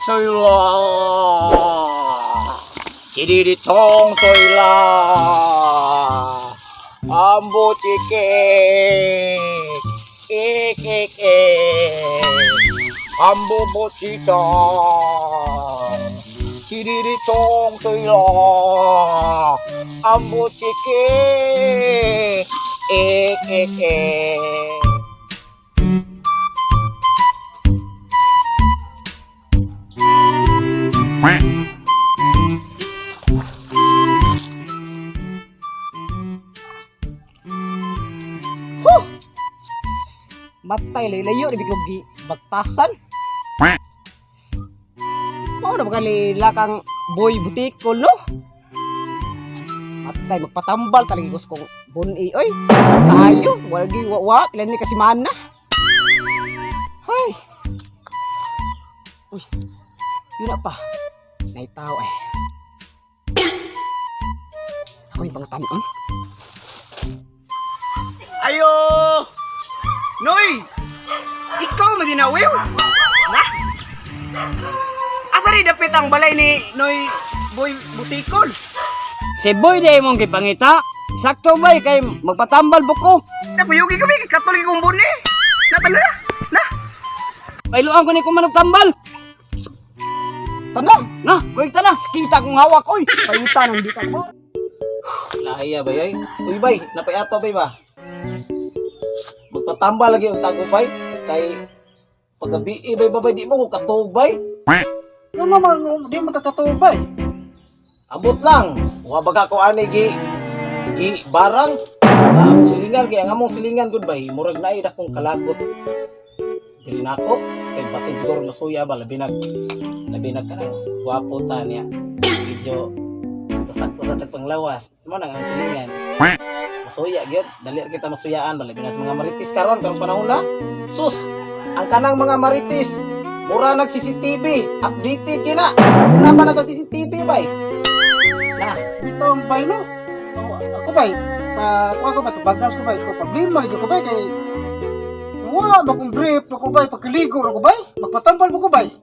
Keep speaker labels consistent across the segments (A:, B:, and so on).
A: soy la. Chiriri chong soy la. Ambo chike. Ambo bochita. Chiriri chong soy la. Ambo chike.
B: Matay layo di bigog gi bagtasan. Mao na bagalila kang boy butikol no. Matay magpatambal talaga gusto kong buni oy. Kayo wala gi wa pilan ni kasi mana. Hay. Uy. Yun na pa. Naitaw eh. Ako yung pangatanon. Ayo! Noy! Ikaw madinawiw? Na? Asa rin dapit ang balay ni Noy Boy Butikol?
A: Si Boy day mong gipangita. Sakto ba kay magpatambal buko?
B: Nakuyugi kami kay katuloy kong buni. Natanda na? Na?
A: Pailuan ko ni kung managtambal.
B: Tanda?
A: Na, kuy ta na. Kita kong hawak oy.
B: Payuta ng di ka mo.
C: Lahiya ba yay? Uy bay, napayato bay ba? Magpatambal lagi ang tago bay. Kay paggabi bay babay di mo ko katubay.
B: Yung naman di magkakatubay.
C: Abot lang. Wa baga ko ani gi barang sa among silingan kay ang among silingan gud bay murag naay dakong kalagot. Dili nako kay basin siguro masuya ba labi nag kanang guwapo ta niya. Medyo sakto sa tagpanglawas. Mo nang ang silingan. Masuya gyud, dali kita masuyaan bala binas mga maritis karon karong panahon na. Sus, ang kanang mga maritis mura nag CCTV, updated kina. Una pa na sa CCTV bay. Na,
B: Dito ang bay no. Ako bay, ako ba bagas ko bay, ko problema lagi ko bay kay wala ba kong brief ako bay pagkaligo ako bay, magpatambal mo ko bay.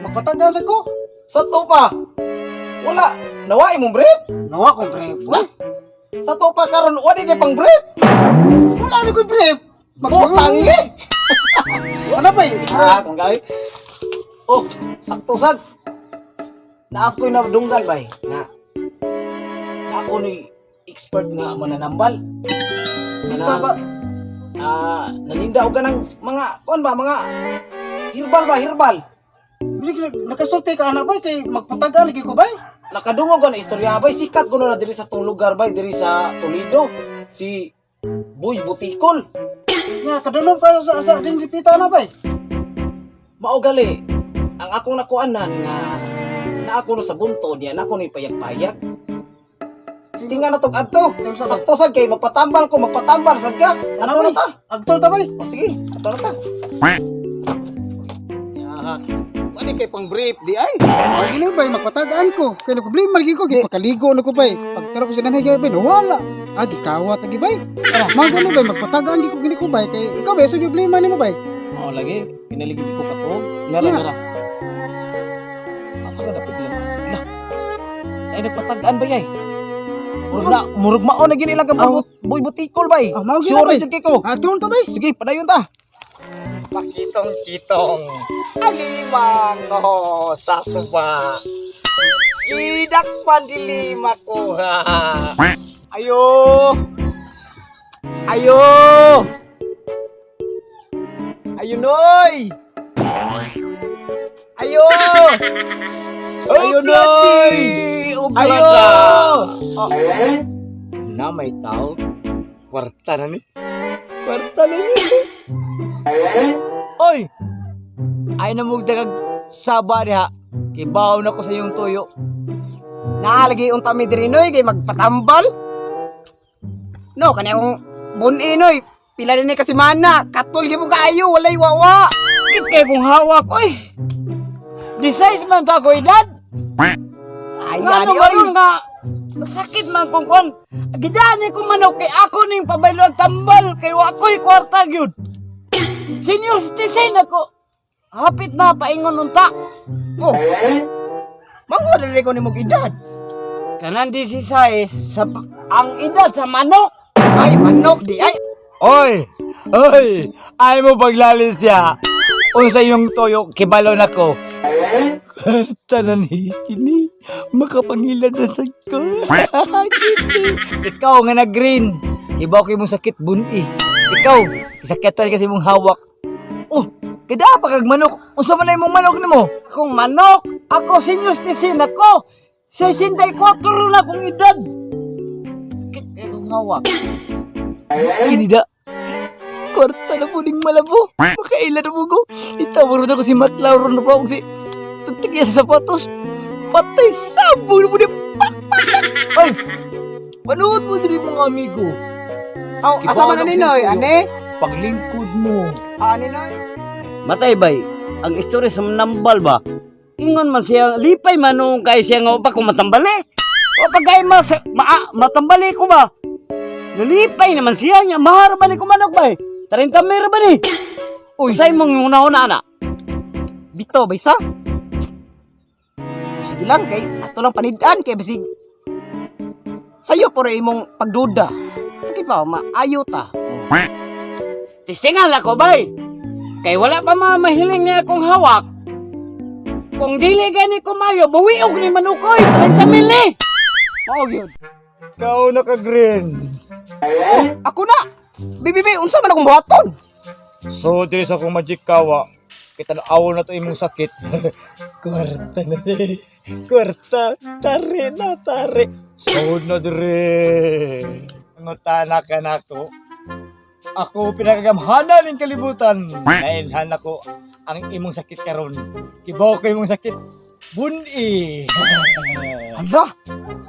B: Magpatagan sa ko.
C: sa to pa. Wala, nawai mong brief.
B: Nawa kong brief.
C: Sa to pa karon wala kay pang brief.
B: Wala ni ko brief.
C: Butang ni.
B: Ano bay?
C: Kung gay. Oh, sakto sad. Naaf ko'y nabdunggan bay. Na ako ni expert nga mananambal.
B: Ito ba?
C: Naninda og kanang mga kuan ba mga herbal.
B: Nakasulti ka anak bay kay magpatagan lagi ko bay.
C: Nakadungog ka na istorya bay, sikat ko na diri sa tong lugar bay, diri sa Toledo, si Boy Butikol.
B: Ya kadulom ka sa din dipita na bay.
C: Mao gali, ang akong nakuanan nga na ako no sa bunto niya, na ako ni payag-payag. Tingnan na tong adto. Sakto sad kay magpatambal sad ka. Ano na ta?
B: Agtol ta bay.
C: O sige, ato na ta.
B: Ya, wala kay pang brief di ay. Ang gini bay magpatagaan ko. Kay problema lagi ko kay pakaligo na ko bay. Pagtara ko sa nanay bay, wala. Gikawat lagi bay. Mga gani bay magpatagaan di ko gini ko bay kay ikaw bay sa problema nimo bay.
C: Mao lagi, kinaligid ko kato. Ngara. Asa ka dapat lang? Lah. Ay nagpatagaan ba yay? Murag mao na gini lang Boy Butikol bay.
B: Mao gini
C: Sure
B: bay.
C: jud kay ko.
B: Agtol ta bay.
C: Sige, padayon ta.
A: Pakitong-kitong. Alimang ko sa suba. Gidak pandilima ko ha. Ayo. Ayo. Ayo noy. Ayo. Ayo noy. Ayo. Oh. Na may tao. Kwarta na ni. Oy! Ay namugdagag saba diha. Kibaw na ko sa iyong tuyo.
B: Naalagi unta mi diri noy kay magpatambal. No kani akong buninoy. Pila ni kasi mana, katol gyud mo kaayo, walay wawa.
A: Kit kay kong hawak, oy! Di size man ta ko edad.
B: Ay,
A: Nga
B: ani
A: naman nga, sakit man kong kon. Gidani ko manok kay ako ning pabaylo ang tambal kay wa ko'y kwarta gyud. Senior citizen ako. Hapit na paingon unta.
B: Oh. Mango dali ko nimog edad.
A: Kanan di si Sais sa ang edad sa manok.
B: Ay manok di ay.
A: Oy, ay mo paglalis ya. Unsa yung toyo kibalo nako. Tanan kini makapangilan na sa ko. Ikaw nga na green. Ibaw kay mong sakit buni. Ikaw, sakitan kasi mong hawak. Oh, kada pa kag manok. Unsa man ay mong manok nimo? Kung manok, ako senior citizen ako. 64 na akong edad. Kung hawak. Kinida. Kwarta na po ning malabo. Makailan na po ko. Itawaro na ko si Matlauron na po ako si tutigya sa sapatos. Patay sabo na po niya. Ay! Panood mo din mga amigo.
B: Oh, asa man ni Noy, ane?
A: Paglingkod mo.
B: Ani Noy?
D: Matay bay, ang istorya sa nambal ba? Ingon man siya, lipay man nung kay siya nga pa kung matambali. O pagkay matambali ko ba? Nalipay naman siya niya, mahara ba ni kumanok ba eh? 30 mera ba ni? Uy, sa'yo mong yung una-una na.
B: Bito, baysa? Sige lang, kay ato lang panidaan, kay basig. Sayo po rin imong pagduda. Ito pa, maayo ta.
D: Tistingal ako bay. Kay wala pa mahiling niya akong hawak. Kung dili gani kumayo, buwiog ni manukoy, 30 mili.
B: Mao gyud.
A: Ikaw na ka-green.
B: Oh, ako na. Bibi, unsa man akong buhaton?
A: So, diri sa akong magic kawa, kita na awol na to imong sakit. Kwarta na rin. Kwarta. Tari na, tari. So, na diri. Ngutana ka na to. Ako pinakagamhanan ng kalibutan. Nainhan ako ang imong sakit karon. Kibaw ko imong sakit. Buni.
B: Hala,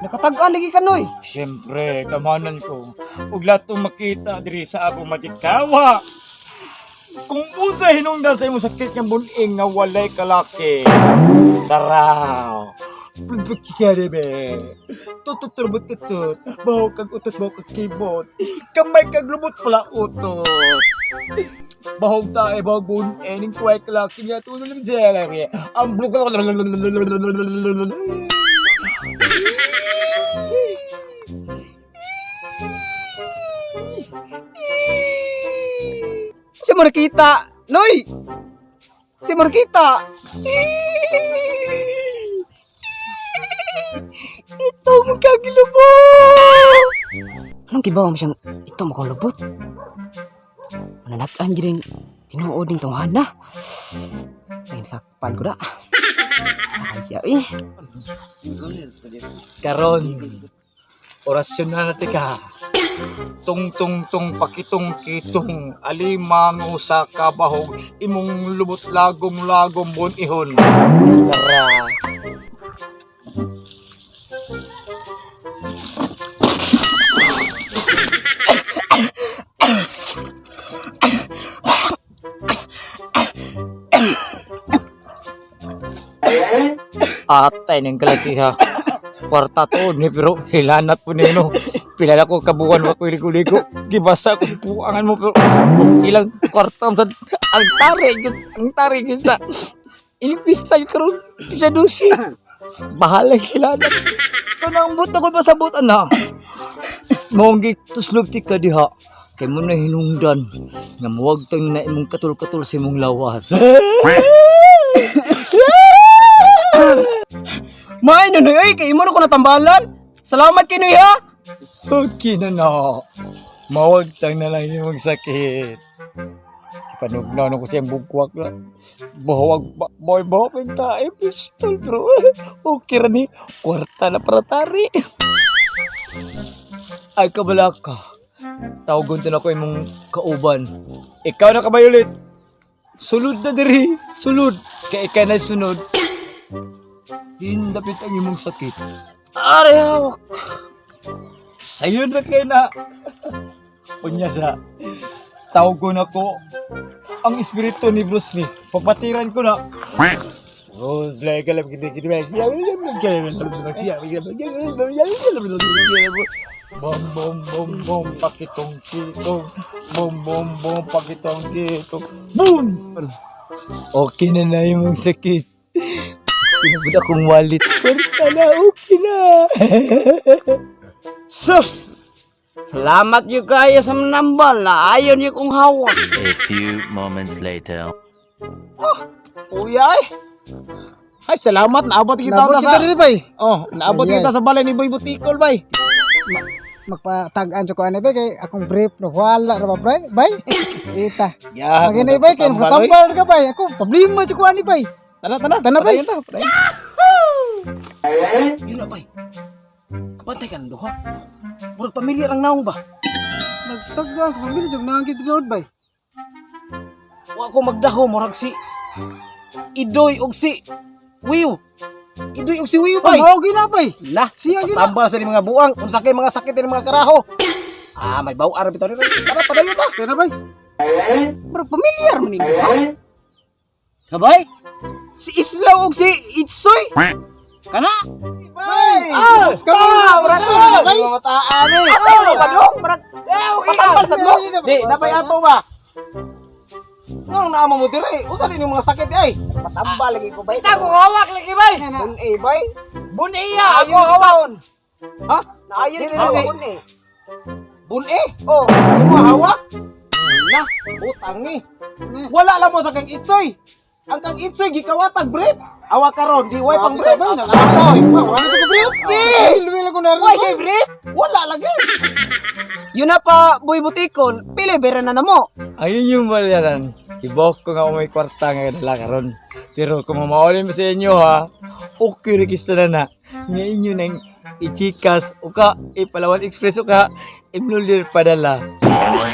B: nakatag-an lagi ka Noy.
A: Siyempre, kamanan ko. Ug latong makita diri sa akong magikawa. Kung unsa hinungdan sa imong sakit nga buning nga walay kalaki. Tara. Pagkikari be. Tutut. Bahaw kag utot, bahaw kag keyboard. Kamay kag lubot pala utot. Bahog tae, bahog buning ning kuway kalaki niya. Tulong naman siya lang. Ang blue ka.
B: Si mo nakita, Noy. Si mo nakita.
A: Ito mo kagilubot.
B: Anong kibaw mo siyang ito mo kong lubot? Mananagaan giring tinuod ning tunghana. Tain sakpan ko na. Ayaw eh.
A: Karon, orasyon na natin ka. Tung pakitong kitong alimang usa ka bahog imong lubot lagom bon ihon. Tara. Atay ng kalaki ha. Kwarta to ni pero hilanat po nino. Pilala ko kabuan wa ko ligo-ligo. Gibasa ko kuangan mo pero ilang kwarta sa ang tari gyud sa inipista yung karon sa dusi. Bahala hilanat. Kanang buta ko pasabot ana. Monggi tuslog ti ka diha. Kay mo na hinungdan nga muwag tang na imong katul-katul sa imong lawas.
B: May Noy, ay kay imo na ko natambalan. Salamat kay Noy ha.
A: Okay na na. Mawag tang na lang yung sakit. Ipanugnaw na ko siyang bugkwak na. Bahawag boy yung tae pistol bro. Okay ra ni. Kwarta na para tari. Ay kabala ka. Tawagon to na ko imong kauban. Ikaw na kabayulit. Sulod na diri. Sulod. Kaya ikaw na sunod. Hindapit ang imong sakit. Are hawak. Sayo na kayo na. Punya sa tawag ko na ko ang espiritu ni Bruce Lee. Papatiran ko na. Bruce Lee, galam kita. Bom, pakitong kitong. Bom, pakitong kitong. Boom! Okay na yung mong sakit. Pinabot akong wallet. Kwarta na, okay na.
D: Sus! Salamat yung kayo sa manambal na ayon yung kong hawak.
E: A few moments later.
C: Kuya ay. Ay, salamat. Naabot kita
B: Nabot
C: ta
B: kita
C: sa...
B: dili bay.
C: Oh, naabot
B: Ayan.
C: kita sa balay ni Boy Butikol, bay.
B: Magpatagaan sa kuan bay kay akong brief no wala ra ba bay. Bay. Ita.
C: Ya,
B: Magina bay kay tambal ka bay. Ako problema sa kuan ni bay.
C: Tana, tana.
B: Tana, bay.
C: Padayon ta, padayon. Yun na, bay. Kapantay ka ng duha. Murag pamilya ang naong ba?
B: Nagtagaan ko pamilya jog nangit ground bay.
C: Wa ko magdaho, murag si... Idoy og si... Wiw. Idoy og si Wiw, bay.
B: Pag okay na bay.
C: Lah,
B: Siya gina.
C: tambal sa ni mga buang. Unsa kay mga sakit ni mga karaho. Ah, may baw-ara bitaw ni. Tara, padayon ta.
B: Tara bay.
C: Murag pamilyar man ni duha.
D: Sabay?
C: Si Islaw og si Itsoy.
D: Kana?
C: Bay!
B: Ah,
C: Basta! Murag
B: ah, bay.
C: mga mataan eh.
B: Asa mo ba dong?
C: Murag patambal sa mo. Di, napay ato ba? Ngong naamo mo dire. Usa din yung mga sakit ay. Patambal lagi ko bay.
D: Sa kong hawak lagi bay!
C: Bun eh bay.
D: Buniya! Ako hawak!
C: Ha?
D: Naayon
C: Dili,
D: yung hawak
C: dili.
D: bun eh.
C: Bun eh. Oh, di mo hawak. Na, utang ni. Wala lang mo sa kang Itsoy. Ang kang Itsoy gikawatag brief. Awa karon di way pang brief.
B: Wala sa brief. Luwila ko na.
C: Why siya brief? Wala lagi.
A: Yun na pa, Boy Butikon, pilibera na namo. Ayun yung balayaran. Ibok ko nga may kwarta nga dala karon. Pero kung mamaulin mo sa inyo ha, okay regista na na. Nga inyo nang ichikas o ka ipalawan express o ka imnulir padala.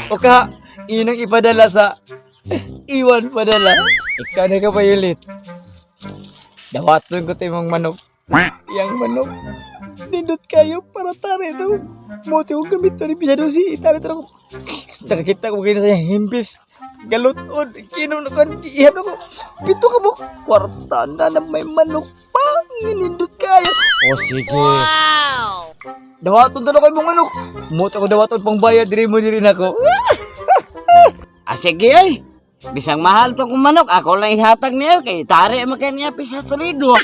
A: O ka inang ipadala sa iwan padala. Ikaw na ka pa yulit. Dawaton ko tayo mong manok. Yang manok. Nindot kayo para tari daw. Mote kong gamit to ni Pisado si Itari to. Nakakita ko kayo sa himbis. Galuton. Kinom na ko. Ihap na ko. Pito ka mo. Kwarta na na may manok pa. Nindot kayo. O sige. Wow! Dawaton na kayo mong manok. Mote ko dawaton pang bayad. Diri mo diri na ko.
D: Ah, sige ay. Bisang mahal to kung manok. Ako lang ihatag niya. Kay tari makanya niya pisa tulido.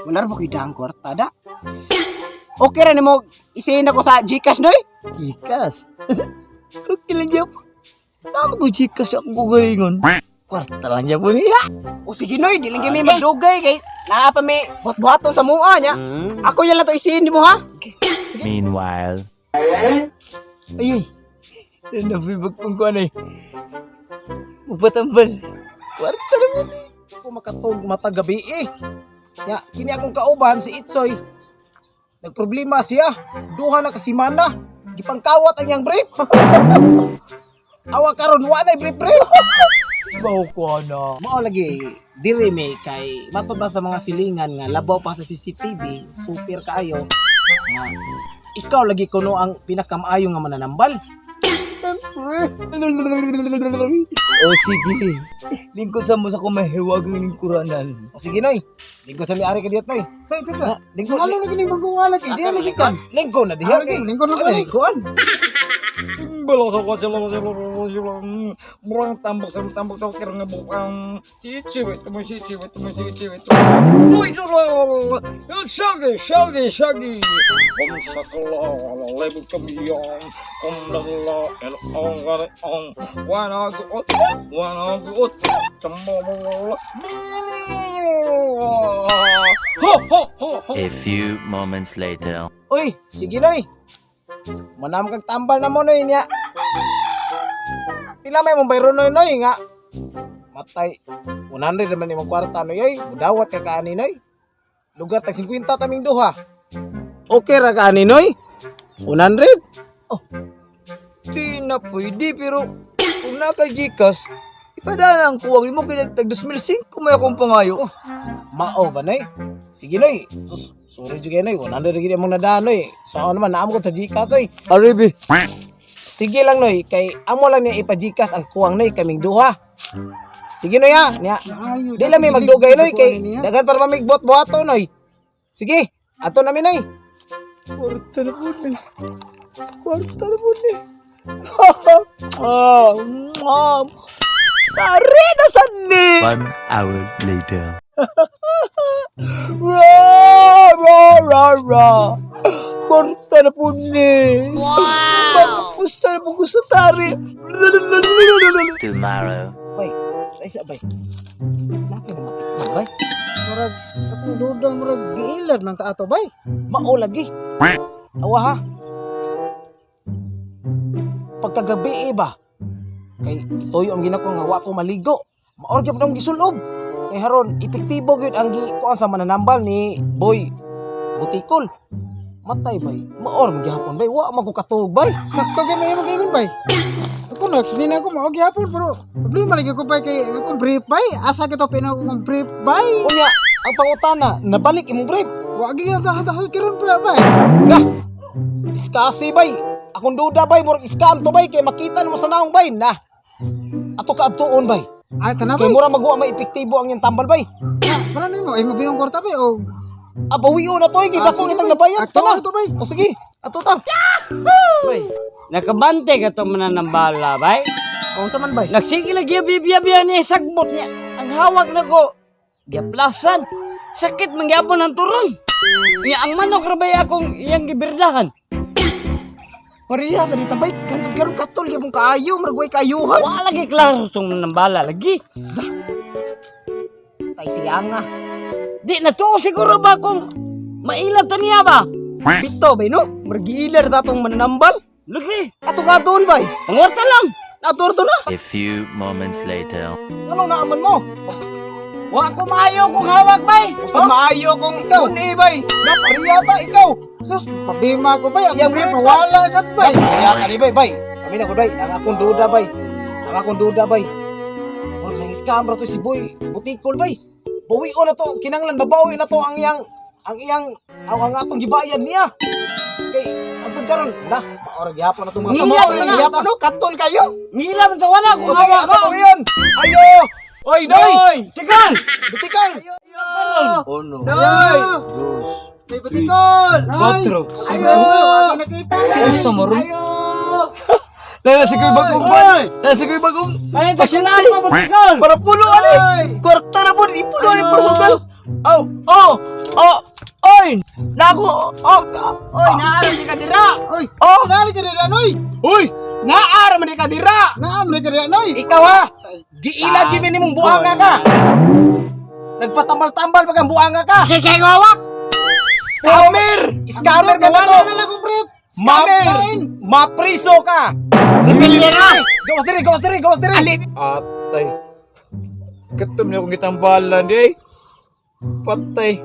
C: Wala ra ba koy daang kwarta da? Okay ra nimo isihin ako sa GCash noy?
A: Ikas. Okay lang niya po. Tama ko chikas akong kugalingon. Kwarta lang niya po niya.
C: O sige noy, di lang kami magdugay kay naa pa may buhat-buhaton sa mua niya. Ako yan lang to isihin nimo ha.
E: Meanwhile.
A: Ay, nabibag kong kuhan eh. Magpatambal. Kwarta naman eh.
C: Ako makatog mata gabi eh. Ya, kini akong kauban si Itsoy. Nagproblema siya. Duha na kasimana. Gipangkawat ang iyang brief. Awa karon wa na brief.
A: Bawa ko na.
C: Mao lagi diri me kay matod ba sa mga silingan nga labaw pa sa CCTV, super kaayo. Nga ikaw lagi kuno ang pinakamaayo nga mananambal.
A: O sige. Lingkod sa mo sa kumahiwag ng lingkuranan.
C: O sige noy. Lingko sa mi-ari ka diyot noy.
B: Bay, teka.
C: Lingko
B: Ano na gini magwala kay di na gikan.
C: Lingko na diha
B: Ah,
C: kay.
B: lingko na
C: Ano,
B: kay.
C: lingkoan.
A: Balong sa kwasya murang tambak sa kira nga bukang sichi wait mo sichi wait uy shagi om sakala lebut kami yang om dalla el ong gare ong wana gut cemmo ho
E: A few moments later.
C: Uy, sige noy. Manam kag tambal na mo noy niya. Pila may mong bayro noy nga. Matay. 100 naman imong kwarta noy oy. Mudawat ka kaani noy. Lugar tag 50 taming duha. Okay ra kaani noy. 100?
A: di na pwede pero kung naka-Gcash ipadala ang kuwang mo kaya tag 2005 may akong pangayo.
C: Mao ba noy? Sige noy. Sorry juga noy. 100 gid among nadaan noy. Saan naman naamo ko sa Gcash oy.
A: Aribi.
C: Sige lang noy kay amo lang niya ipa-Gcash ang kuwang noy kaming duha. Sige noy ha. Nya.
B: Ayo.
C: Di lang may magdugay noy kay dagan para mamigbuhat buhato noy. Sige, ato namin noy.
A: Kwarta na po ni. Kwarta na po ni. Tari na sad
E: 1 hour later.
A: Korta na po ni. Makapusta na po ko sa tari.
E: Tomorrow.
C: Bay, ay sa bay. Laki na matikman bay.
B: Murag, akong dudang murag giilad man ta ato bay.
C: Mao lagi. Awa ha. Pagkagabi ba? Kay itoy ang ginako nga wa ko maligo. Maor gyud ang gisulob. Kay haron epektibo gyud ang kuan sa mananambal ni Boy Butikol. Matay bay. Maor man gihapon bay. Wa man ko katug bay.
B: Sakto kay may mag-ingon bay. Ako na, sinina ko mao gihapon pero problema lagi ko bay kay akong brief bay. Asa kita pinag akong brief bay.
C: Unya, ang pangutana, nabalik imong brief.
B: Wa gi ang tahat karon pra bay.
C: Nah, diskasi bay. Akong duda bay, murag scam to bay kay makita mo sa naong bay na. Ato ka adtuon bay.
B: Ay tanah
C: Kay
B: bay.
C: mura magwa may epektibo ang iyang tambal bay.
B: Para nimo ay mabiyong kwarta bay o
C: Abawiyo na to, kita ko
B: sige,
C: itang
B: bay.
C: nabayad.
B: Ato
C: Tana.
B: na to, bay.
C: O sige, ato ta. Bay,
D: Nakabante ka to mananambala, bay.
C: kung sa man bay.
D: Nagsige lagi biya ni sagbot niya. Ang hawak na ko. Giaplasan. Sakit mangyapon ang turoy. Niya ang manok ra bay akong iyang gibirdahan.
C: Maria, sa dita bay, kantod karon katol, yabong kaayo, maragway kaayuhan.
D: Wa lagi klaro tong mananambala lagi.
C: Tay siya nga.
D: Di na to siguro ba kung mailat ta niya ba?
C: Bito bay no, margiilar tatong mananambal.
D: Lagi.
C: Ato ka doon bay.
D: Pangwarta lang.
C: Ato na.
E: A few moments later.
C: Ano naaman mo?
D: Wa ko maayo kung hawak bay.
C: Sa maayo kong ikaw. Kuni bay. Napariyata ikaw.
B: sus pabima ko bay. Ang
C: Yang
B: brief
C: brief,
B: wala sa bay.
C: Kaya ka ni bay, bay. Kami na ko bay. Ang akong duda bay. Ang akong duda bay. Kung nang scam ra to si Boy Butikol bay. Buwion na to, kinanglan babawi na to ang atong gibayad niya. Kay antod karon, na, maora gihapon na tong mga
D: Ngiyap
C: maora
D: na
C: gihapon no, katol kayo.
D: Ngila man sa wala
C: O
D: kung
C: sige,
D: hawak
C: ato
D: ko.
C: ko yun. Ayo. Oy, doy.
D: Tikan.
C: Butikal.
E: Uno.
B: Ay! May batikol!
C: Quatro.
B: Ayo! Ako nakita na!
A: Usa mo ron.
B: Ayo!
A: Nasa ko'y bagong man. Nasa ko'y bagong.
D: Ay, pasilaan pa butikol.
A: Para pulo ani. Kwarta na po. Ipulo ani personal. Oy. Nako.
B: Oy, naara man ka dira! Oy!
A: Oh.
B: Naara ka dira, noy!
C: Uy, naara man ka dira.
B: Naam na ka dira, noy!
C: Ikaw ha. Giila gimi nimong buanga ka. Nagpatambal-tambal pag ang buanga ka.
D: Kay hawak.
C: Scammer! Scammer ka na to!
B: Wala ko, brief!
C: Scammer! Mapriso ka!
D: Pamilya na.
C: Gawas diri! Atay. Katom niya akong gitambalan di. Patay.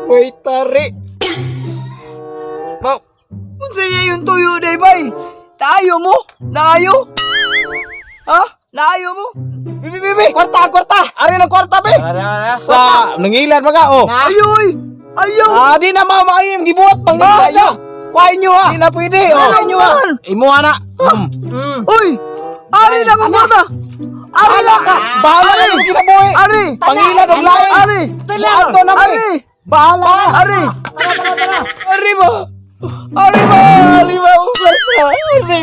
C: Hoy, tari.
A: Unsaya yung tuyo day bay. Naayo mo? Naayo? Ha? Naayo mo?
C: Bibi! Kwarta! Ari ng kwarta, be! Sa nangilan mga, oh!
A: Ayoy! Ayaw!
C: Di na maayo yung gibuhat pang nila. Kuhain nyo ha! Di na pwede, oh!
A: Kuhain nyo, ha?
C: Imo na!
A: Uy! Ari na kong kwarta! Ari na!
C: Bahala na yung kinabuhi!
A: Ari!
C: Pangilan ng lain!
A: Ari!
C: Ato na, be!
A: Ari!
C: Bahala na!
A: Ari! Ari mo! Ari mo! Ari mo! Kwarta! Ari!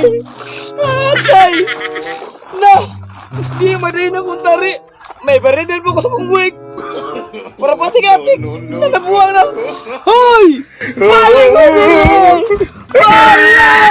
A: Atay! Na! Di madayin akong tari! May baridal po ko sa kong wig! Para patik-atik! Nanabuang na! Hoy! Paling mo! Paling!